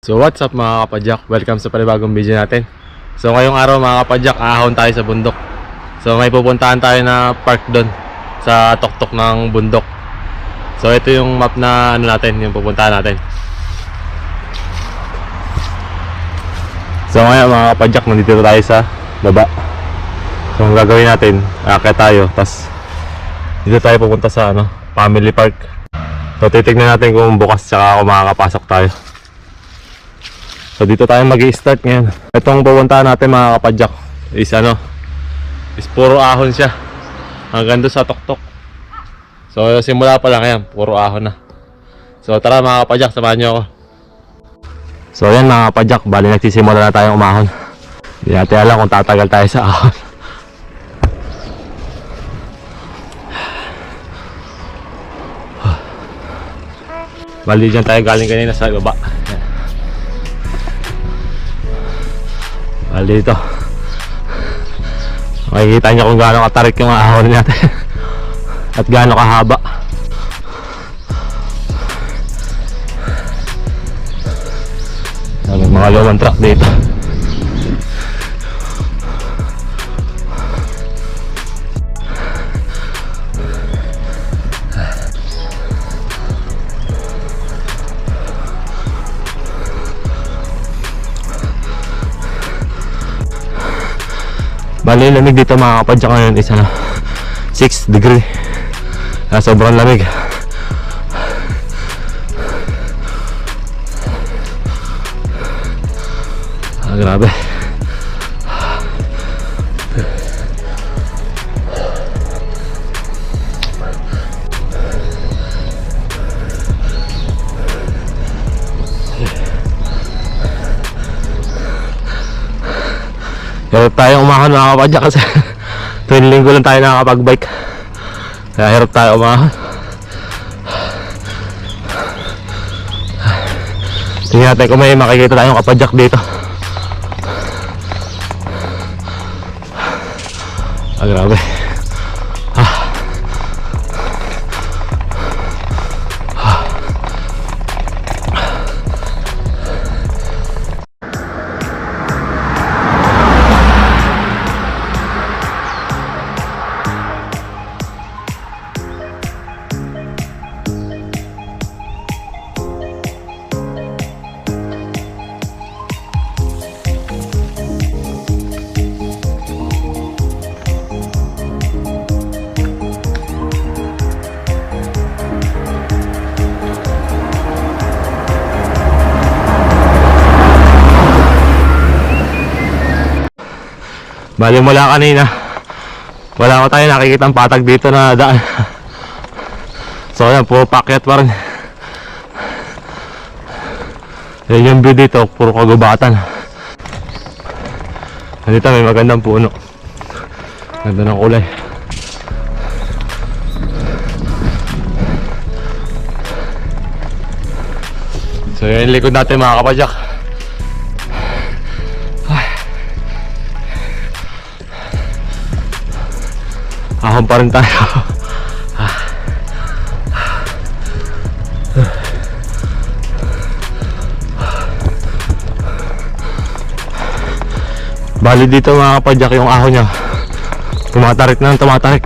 So what's up mga kapadyak, welcome sa panibagong video natin. So ngayong araw mga kapadyak, ahon tayo sa bundok. So may pupuntahan tayo na park doon sa tuktok ng bundok. So ito yung map na natin, yung pupuntahan natin. So ngayon mga kapadyak, nandito tayo sa baba. So ang gagawin natin, aakyat tayo, tas dito tayo pupunta sa family park. So titignan natin kung bukas tsaka kung makakapasok tayo. So dito tayo mag-i-start ngayon. Itong pupuntahan natin mga kapadyak is puro ahon siya hanggang doon sa tuktok. So simula pa lang yan, puro ahon na. So tara mga kapadyak, samahan nyo ako. So yan mga kapadyak, bali nagsisimula na tayong umahon. Hindi natin alam kung tatagal tayo sa ahon. Bali dyan tayo galing kanina sa baba. Bali dito, makikita nyo kung gaano katarik yung ahon natin at gaano kahaba. May mga lumang truck dito. Bali lamig dito mga kapadyak ngayon is 6 degree. Sobrang lamig. Grabe. Hirap tayo umahon mga kapadyak kasi tuwing linggo lang tayo nakakapag-bike. Kaya hirap tayo umahon. Tingnan natin kung may makikita tayong kapadyak dito. Grabe. Bali mula kanina wala ko tayo nakikitang patag dito na daan. So yan, puro pakyat pa rin. Yan yung view dito, puro kagubatan. Dito may magandang puno, ganda ng kulay. So yan yung likod natin mga kapadyak. Ahon pa rin tayo. Bali dito mga kapadyak, yung ahon niya tumatarik na ng tumatarik.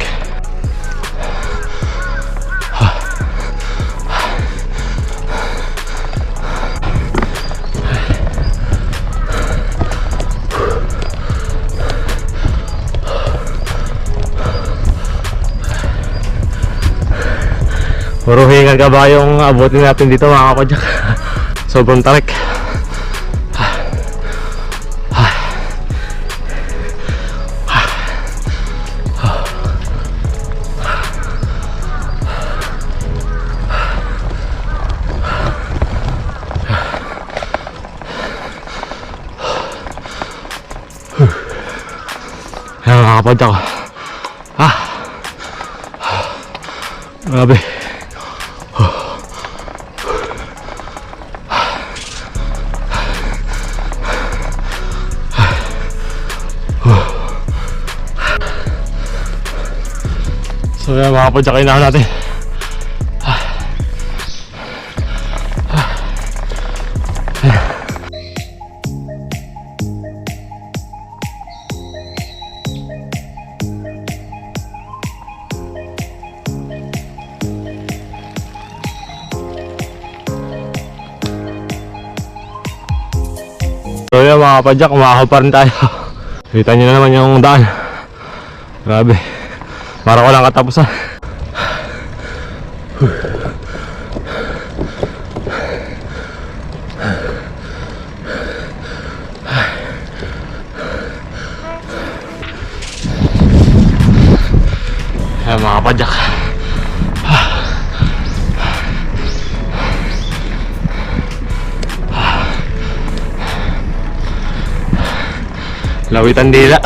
Puro hingal ka ba yung abutin natin dito mga kapadyak? Sobrang tarik. Ayan mga kapadyak. Grabe. So yan mga kapadyak, kailangan natin kapadyak, umahon pa rin tayo. Kita nyo na naman yung daan. Grabe, parang walang katapusan. Ayan mga kapadyak. Lawitan dila.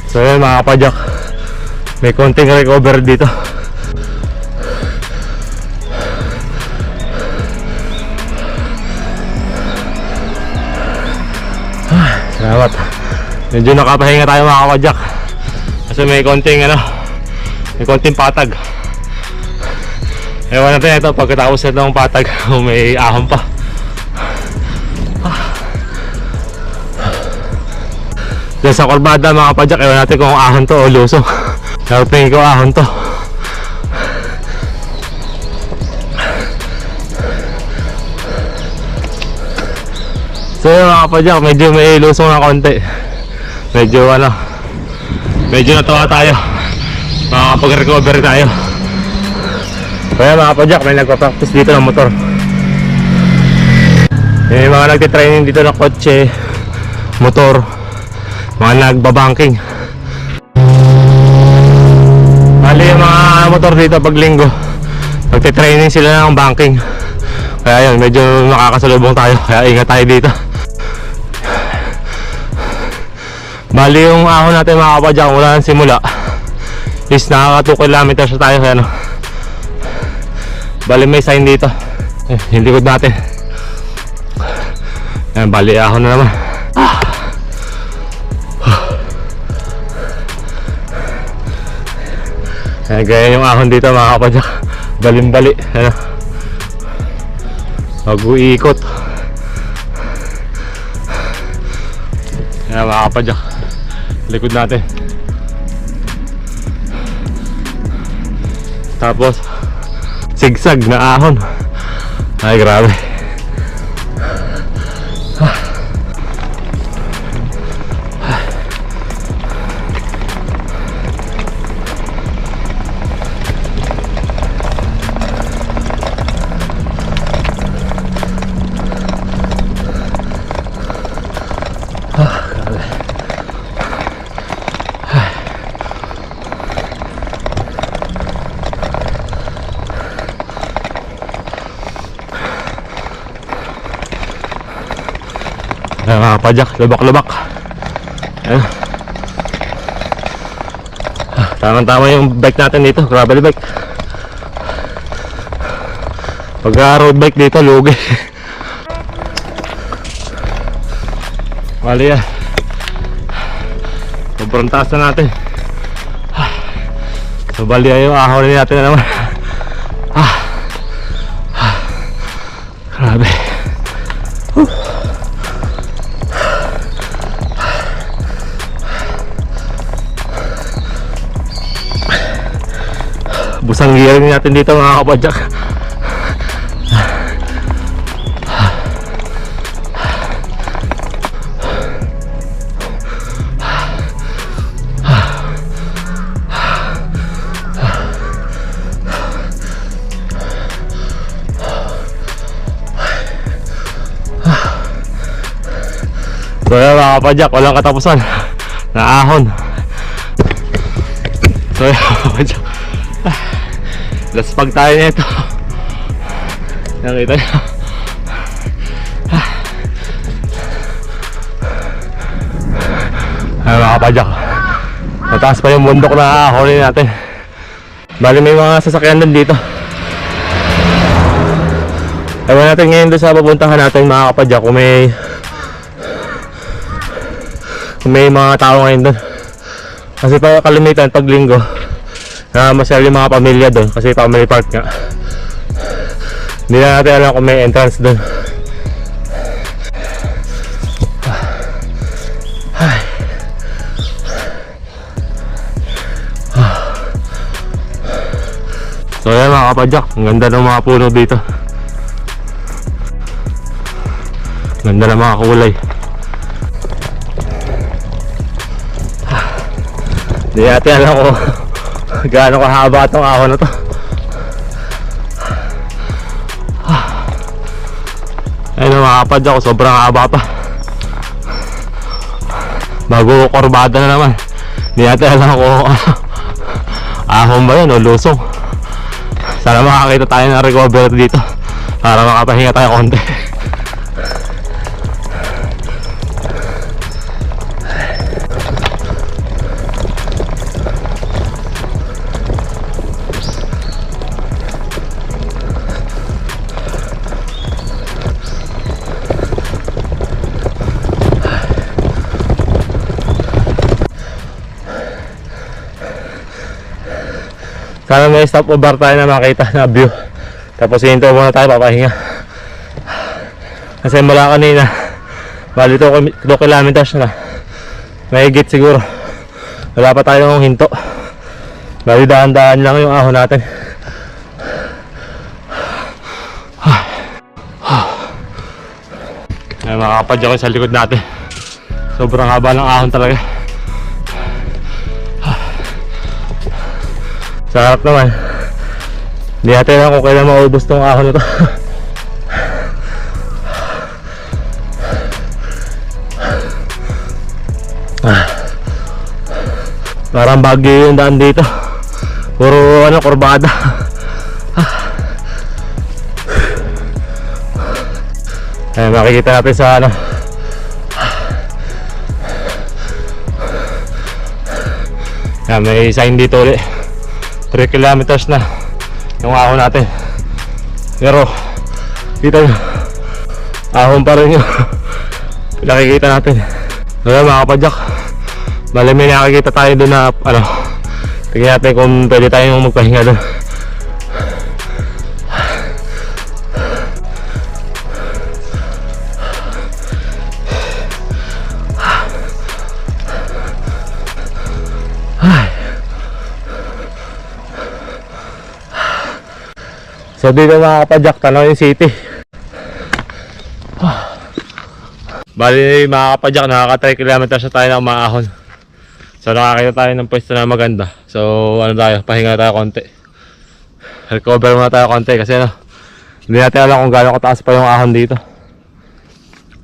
So yun mga kapadyak, may konting recover dito. Salamat. Medyo nakapahinga tayo mga kapadyak, kasi may konting may konting patag. Ewan natin ito pagkatapos ito ng patag kung may ahon pa. Diyan sa kurbada mga kapadyak, ewan natin kung ahon to o lusong. Pero tingin ko ahon to. So yun mga kapadyak, medyo may lusong na konti. Medyo natawa tayo, makakapag-recover tayo. Kaya mga kapadyak, may nagpa-practice dito ng motor. May mga nagtitraining dito ng kotse, motor, mga nagbabanking. Bali yung mga motor dito pag linggo, nagtitraining sila ng banking. Kaya yun, medyo makakasalubong tayo, kaya ingat tayo dito. Bali yung ahon natin mga kapadyak, mula ng simula is nakaka 2 kilometers na tayo. Kaya bali may sign dito, yung likod natin. Ayan, bali ahon na naman. Ayan, gaya yung ahon dito mga kapadyak, balimbali. Mag-uikot. Ayan mga kapadyak, likod natin. Tapos sigsag na ahon. Ay grabe. Ayan mga kapadyak, lubak-lubak. Ayan. Tamang-tama yung bike natin dito, gravel bike. Pagka road bike dito, lugi. Bali yan, sobrang taas na natin. So bali yung ahon natin na naman. Grabe. Busang gearing natin dito mga kapadyak. So yan mga kapadyak, walang katapusan na ahon. So yan mga kapadyak, laspag tayo nito. Nakita nyo. Ay mga kapadyak, mataas pa yung bundok na ahonin natin. Bali may mga sasakyan din dito. Ewan natin ngayon doon sa papuntahan natin mga kapadyak kung may mga tao ngayon doon. Kasi pa kalimitan pag linggo masyal yung mga pamilya doon kasi family park nga. Hindi na natin alam kung may entrance doon. So yan mga mga kapadyak, ang ganda ng mga puno dito. Ganda ng mga kulay. Hindi natin alam ko gaano kahaba itong ahon na to. Ayun mga kapadyak ko, sobrang haba pa. Bago korbada na naman. Hindi natin alam kung ahon ba yun o lusong. Sana makakita tayo ng recover dito para makapahinga tayo konti. Sana may stopover tayo na makita na view. Tapos hinto muna tayo, papahinga. Kasi mula kanina bali 2 kilometers na. May higit siguro. Wala pa tayong hinto. Bali daan-daan lang yung ahon natin. Ay, makakapadya ko sa likod natin. Sobrang haba ng ahon talaga. Sa harap naman, hindi natin alam kung kailan maubos tong ahon na to. Parang bagyo yung daan dito. Puro kurbada. Ay, makikita natin sa Yan, may sign dito ulit. 3 kilometers na yung ahon natin. Pero kita nyo, ahon pa rin yung nakikita natin. Kaya mga kapadyak, bali may nakikita tayo doon na tingnan natin kung pwede tayong magpahinga doon. So dito mga kapadyak, Tanawin City. Bali mga kapadyak, nakaka 3 kilometers na tayo ng maahon. So nakakita tayo ng pwesto na maganda. So tayo, pahinga tayo konti. Recover muna tayo konti kasi hindi natin alam kung gaano kataas pa yung ahon dito.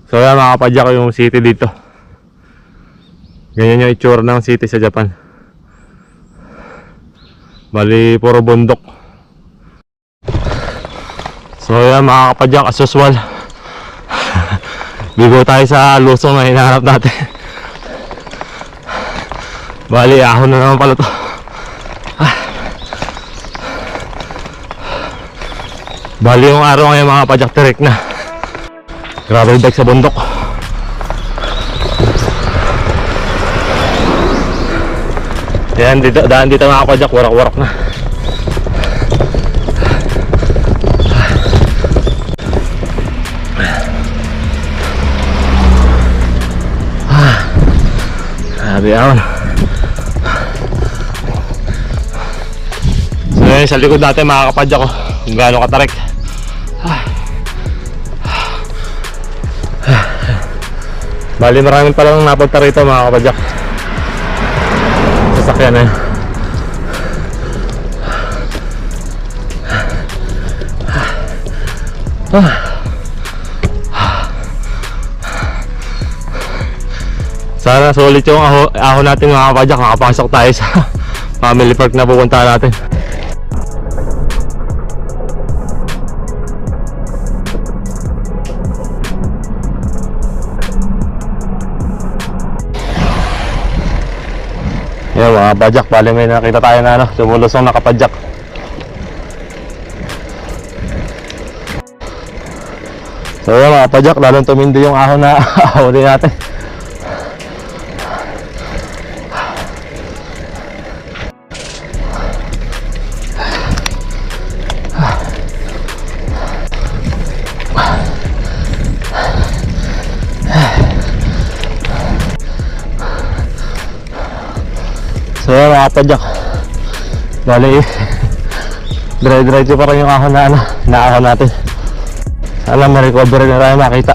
So yan mga kapadyak, yung city dito. Ganyan yung itsura ng city sa Japan. Bali puro bundok. So yan mga kapadyak, as usual bigo tayo sa lusong na hinahanap natin. Bali ahon na naman pala to. Bali yung araw ngayon mga kapadyak, tirik na. Gravel bike sa bundok. Yan daan dito mga kapadyak, warak-warak na. Sabi ahon. So yun, sa likod natin mga kapadyak ko, kung gaano katarik. Bali maraming palang napunta rito mga kapadyak. Sasakyan na yun. Sana solid yung ahon natin mga kapadyak, makapasok tayo sa family park na pupunta natin. Yan mga kapadyak, bali may nakita tayo na sumulusong na kapadyak. So yan mga kapadyak, lalong tumindi yung ahon na ahonin natin. So yan mga kapadyak, bali Dire-diretso pa rin yung ahon na naahon natin. Alam, ma-recover na tayo makita.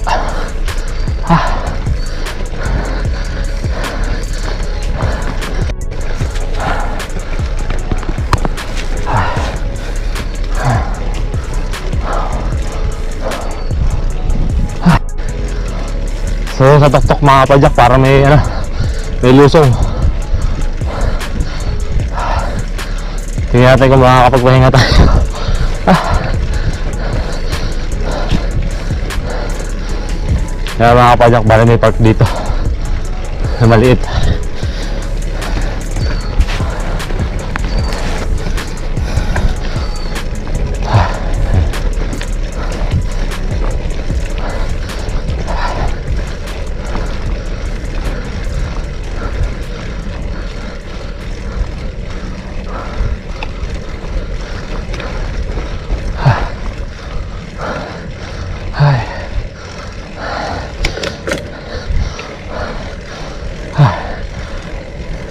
So sa tuktok mga kapadyak, para may lusong. Tingnan natin kung makakapagpahinga tayo. Kaya mga kapadyak, bali may park dito na maliit.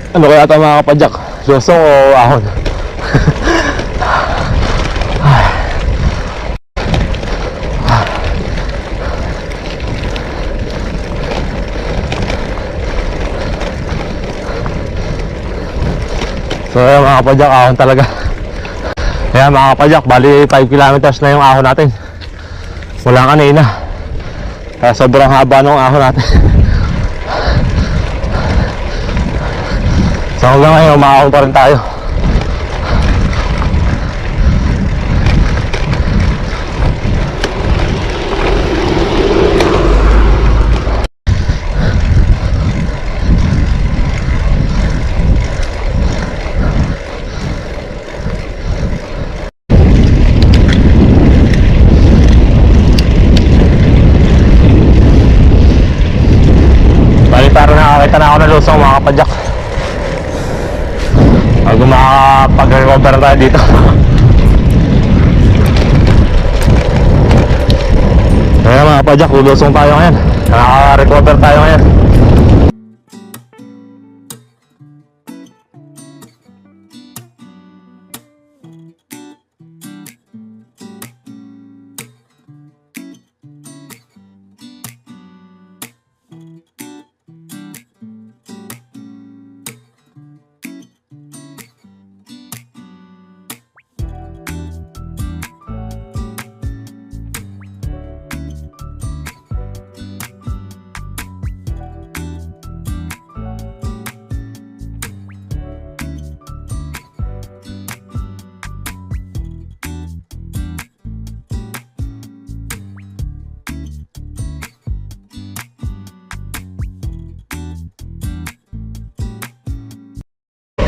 Ano kaya ito mga kapadyak? Lusong o ahon? So ayan mga kapadyak, ahon talaga. Kaya mga kapadyak, bali 5 kilometers na yung ahon natin mula kanina. Kaya sobrang haba nung ahon natin. So hanggang ngayon, umaahon pa rin tayo. Bali parang nakakita na ako ng lusong mga kapadyak. Bago makapag-recover tayo dito. Kaya mga kapadyak, lulusong tayo ngayon. Nakaka-recover tayo ngayon.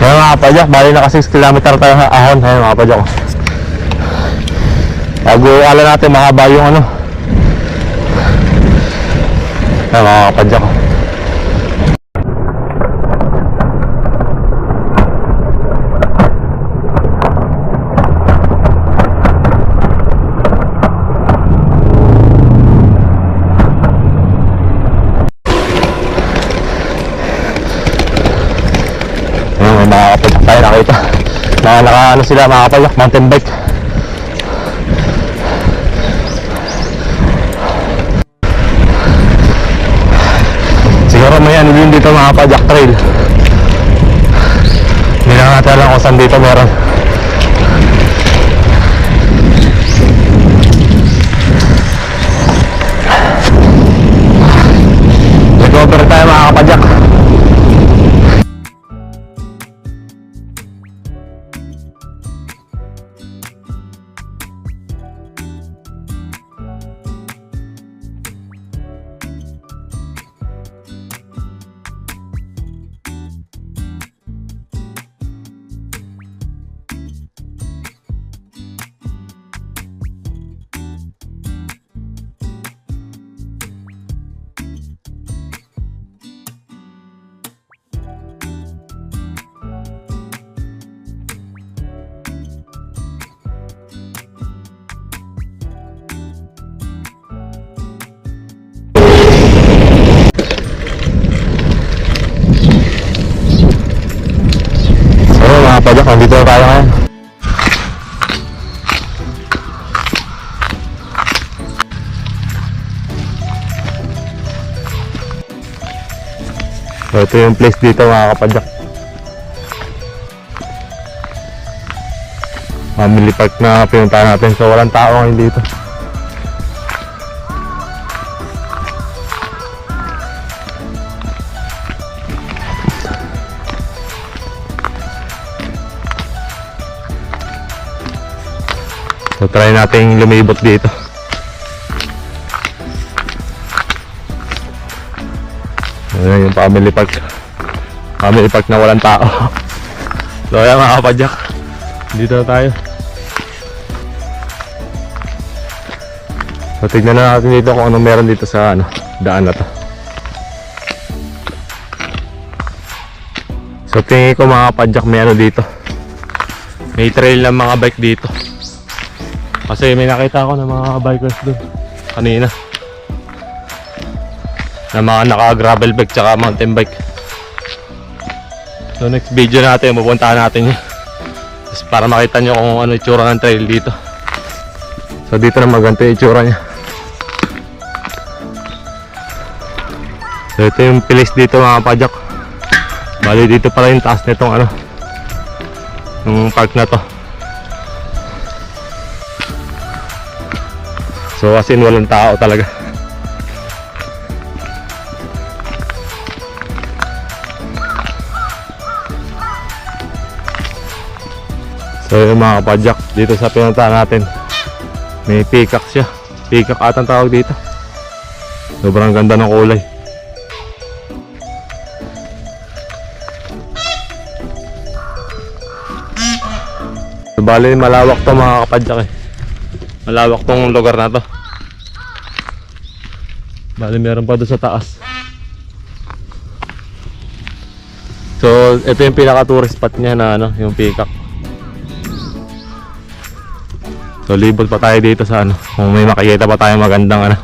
Kaya mga kapadyak, bali naka 6 kilometer tayo sa ahon. Ayan mga kapadyak. Pag-uala natin, mahaba yung Ayan mga kapadyak. Makakapadyak tayo nakita na naka sila mga kapadyak, mountain bike. Siguro may din dito mga kapadyak, trail. Hindi lang natin alam kung saan dito meron. Recover tayo mga kapadyak. Nandito na tayo ngayon. So ito yung place dito mga kapadyak. Family park na pinuntahan natin. So walang tao ngayon dito. So try natin lumibot dito. Ayan yung family park. Family park na walang tao. So ayan mga kapadyak, dito na tayo. So tignan na natin dito kung anong meron dito sa daan na to. So tingin ko mga kapadyak may dito. May trail ng mga bike dito. Kasi may nakita ako ng mga bikers doon kanina. Na mga naka-gravel bike tsaka mountain bike. So next video natin, pupuntahan natin yun. Just para makita nyo kung ano itsura ng trail dito. So dito na maganto yung itsura nya. So ito yung place dito mga kapadyak. Bali dito pala yung taas nitong yung park na to. So as in walang tao talaga. So yung mga kapadyak, dito sa pinuntahan natin, may peacock siya. Peacock atang tawag dito. Sobrang ganda ng kulay. So, bali malawak to mga kapadyak eh. Malawak tong lugar na to. Bali meron pa doon sa taas. So ito yung pinaka tourist spot niya na yung peacock. So libot pa tayo dito sa kung may makikita pa tayo magandang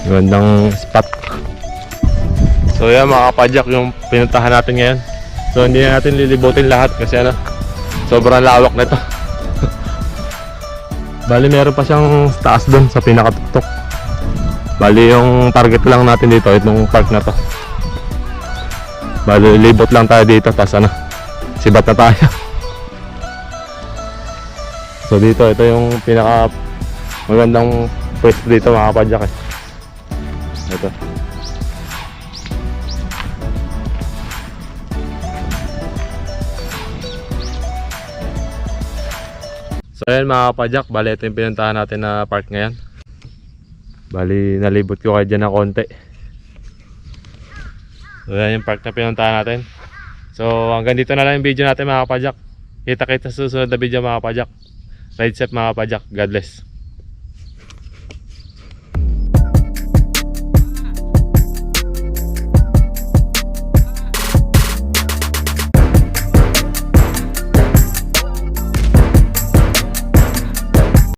magandang spot. So yan mga kapadyak yung pinuntahan natin ngayon. So hindi na natin lilibutin lahat kasi sobrang lawak nito. Bali meron pa siyang taas doon sa pinakatuktok. Bali yung target lang natin dito itong park na to. Bali libot lang tayo dito tapos sibat na tayo. So dito ito yung pinaka magandang pwesto dito mga kapadyak eh. Ito. So ayan mga kapadyak, bali ito yung pinuntahan natin na park ngayon. Bali nalibot ko kayo dyan na konti. So ayan yung park na pinuntahan natin. So hanggang dito na lang yung video natin mga kapadyak. Kita-kita sa susunod na video mga kapadyak. Ride safe mga kapadyak, God bless.